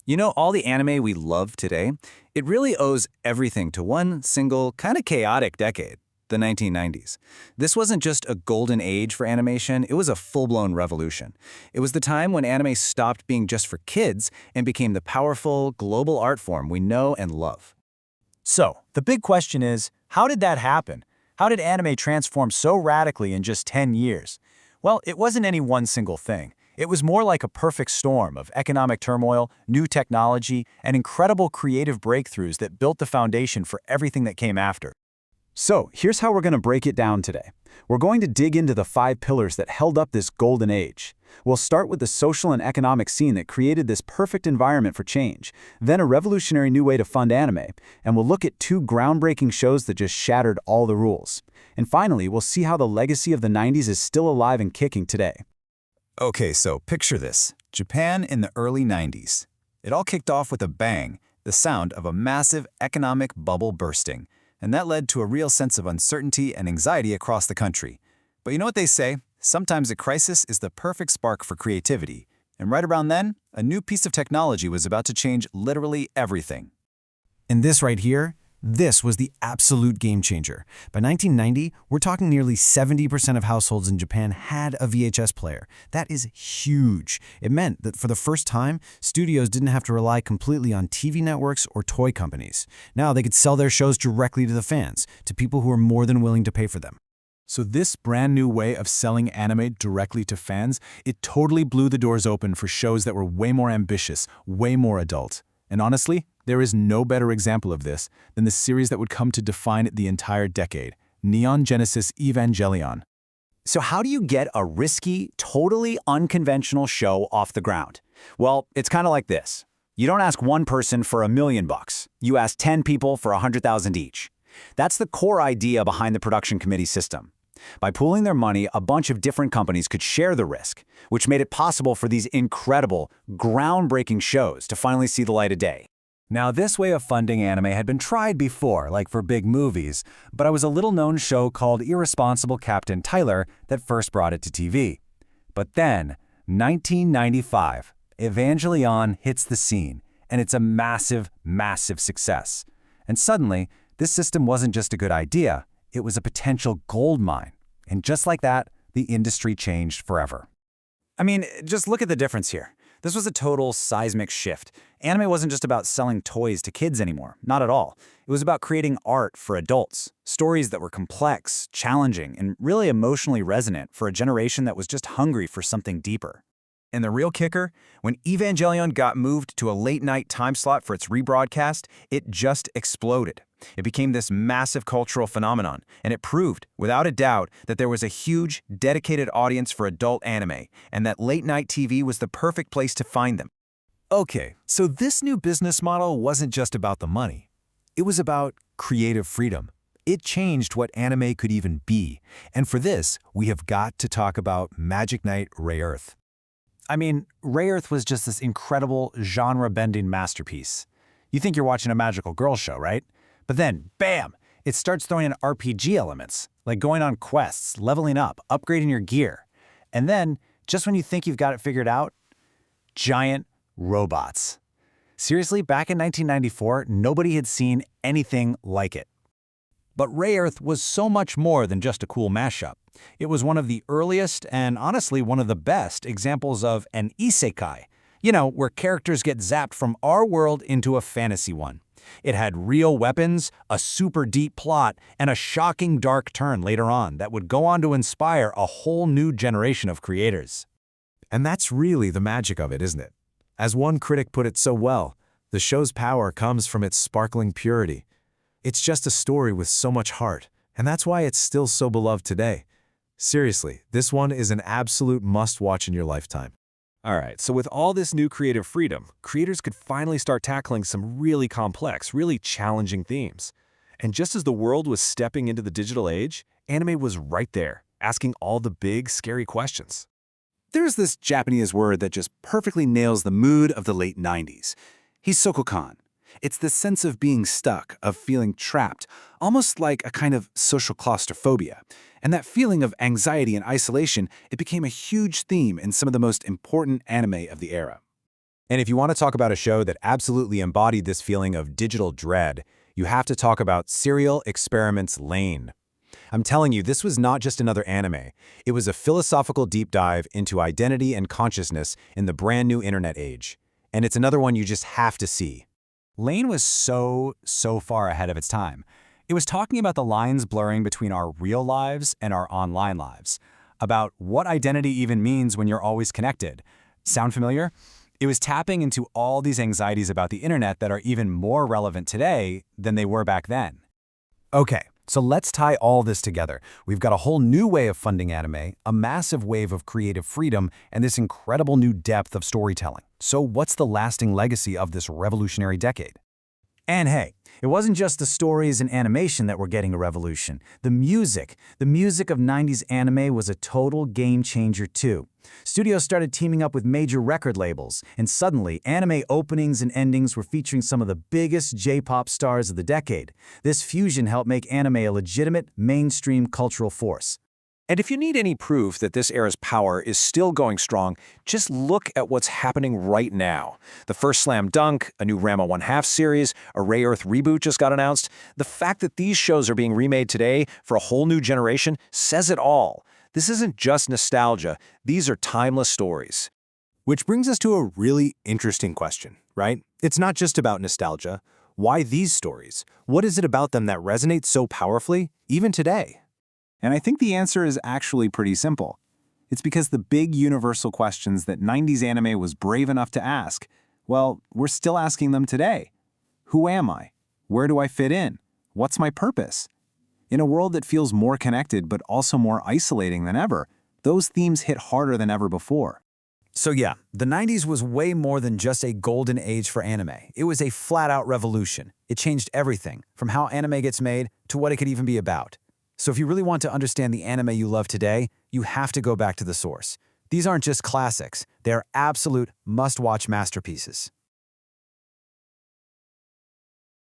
You know, all the anime we love today, it really owes everything to one single, kind of chaotic decade, the 1990s. This wasn't just a golden age for animation, it was a full-blown revolution. It was the time when anime stopped being just for kids and became the powerful, global art form we know and love. So, the big question is, how did that happen? How did anime transform so radically in just 10 years? Well, it wasn't any one single thing. It was more like a perfect storm of economic turmoil, new technology, and incredible creative breakthroughs that built the foundation for everything that came after. So, here's how we're going to break it down today. We're going to dig into the 5 pillars that held up this golden age. We'll start with the social and economic scene that created this perfect environment for change, then a revolutionary new way to fund anime, and we'll look at 2 groundbreaking shows that just shattered all the rules. And finally, we'll see how the legacy of the 90s is still alive and kicking today. Okay, so picture this. Japan in the early 90s. It all kicked off with a bang, the sound of a massive economic bubble bursting, and that led to a real sense of uncertainty and anxiety across the country. But you know what they say? Sometimes a crisis is the perfect spark for creativity. And right around then, a new piece of technology was about to change literally everything. And this right here, this was the absolute game changer. By 1990, we're talking nearly 70% of households in Japan had a VHS player. That is huge. It meant that for the first time, studios didn't have to rely completely on TV networks or toy companies. Now they could sell their shows directly to the fans, to people who are more than willing to pay for them. So this brand new way of selling anime directly to fans, it totally blew the doors open for shows that were way more ambitious, way more adult. And honestly, there is no better example of this than the series that would come to define the entire decade, Neon Genesis Evangelion. So how do you get a risky, totally unconventional show off the ground? Well, it's kind of like this. You don't ask one person for $1 million. You ask 10 people for 100,000 each. That's the core idea behind the production committee system. By pooling their money, a bunch of different companies could share the risk, which made it possible for these incredible, groundbreaking shows to finally see the light of day. Now, this way of funding anime had been tried before, like for big movies, but it was a little-known show called Irresponsible Captain Tyler that first brought it to TV. But then, 1995, Evangelion hits the scene, and it's a massive, massive success. And suddenly, this system wasn't just a good idea, it was a potential gold mine. And just like that, the industry changed forever. I mean, just look at the difference here. This was a total seismic shift. Anime wasn't just about selling toys to kids anymore, not at all. It was about creating art for adults, stories that were complex, challenging, and really emotionally resonant for a generation that was just hungry for something deeper. And the real kicker, when Evangelion got moved to a late-night time slot for its rebroadcast, it just exploded. It became this massive cultural phenomenon, and it proved, without a doubt, that there was a huge, dedicated audience for adult anime, and that late-night TV was the perfect place to find them. Okay, so this new business model wasn't just about the money. It was about creative freedom. It changed what anime could even be. And for this, we have got to talk about Knight Rayearth. I mean, Rayearth was just this incredible genre-bending masterpiece. You think you're watching a magical girl show, right? But then, bam! It starts throwing in RPG elements, like going on quests, leveling up, upgrading your gear. And then, just when you think you've got it figured out, giant robots. Seriously, back in 1994, nobody had seen anything like it. But Rayearth was so much more than just a cool mashup. It was one of the earliest and honestly one of the best examples of an isekai. You know, where characters get zapped from our world into a fantasy one. It had real weapons, a super deep plot, and a shocking dark turn later on that would go on to inspire a whole new generation of creators. And that's really the magic of it, isn't it? As one critic put it so well, the show's power comes from its sparkling purity. It's just a story with so much heart, and that's why it's still so beloved today. Seriously, this one is an absolute must-watch in your lifetime. All right, so with all this new creative freedom, creators could finally start tackling some really complex, really challenging themes. And just as the world was stepping into the digital age, anime was right there, asking all the big, scary questions. There's this Japanese word that just perfectly nails the mood of the late 90s. Hisokokan. It's the sense of being stuck, of feeling trapped, almost like a kind of social claustrophobia. And that feeling of anxiety and isolation, it became a huge theme in some of the most important anime of the era. And if you want to talk about a show that absolutely embodied this feeling of digital dread, you have to talk about Serial Experiments Lain. I'm telling you, this was not just another anime. It was a philosophical deep dive into identity and consciousness in the brand new internet age. And it's another one you just have to see. Lain was so far ahead of its time. It was talking about the lines blurring between our real lives and our online lives, about what identity even means when you're always connected. Sound familiar? It was tapping into all these anxieties about the internet that are even more relevant today than they were back then. Okay, so let's tie all this together. We've got a whole new way of funding anime, a massive wave of creative freedom, and this incredible new depth of storytelling. So what's the lasting legacy of this revolutionary decade? And hey, it wasn't just the stories and animation that were getting a revolution. The music of 90s anime was a total game changer too. Studios started teaming up with major record labels, and suddenly anime openings and endings were featuring some of the biggest J-pop stars of the decade. This fusion helped make anime a legitimate mainstream cultural force. And if you need any proof that this era's power is still going strong, just look at what's happening right now. The first Slam Dunk, a new Ranma 1/2 series, a Rayearth reboot just got announced. The fact that these shows are being remade today for a whole new generation says it all. This isn't just nostalgia, these are timeless stories. Which brings us to a really interesting question, right? It's not just about nostalgia. Why these stories? What is it about them that resonates so powerfully, even today? And I think the answer is actually pretty simple. It's because the big universal questions that 90s anime was brave enough to ask, well, we're still asking them today. Who am I? Where do I fit in? What's my purpose? In a world that feels more connected but also more isolating than ever, those themes hit harder than ever before. So yeah, the 90s was way more than just a golden age for anime. It was a flat-out revolution. It changed everything, from how anime gets made to what it could even be about. So if you really want to understand the anime you love today, you have to go back to the source. These aren't just classics, they are absolute must-watch masterpieces.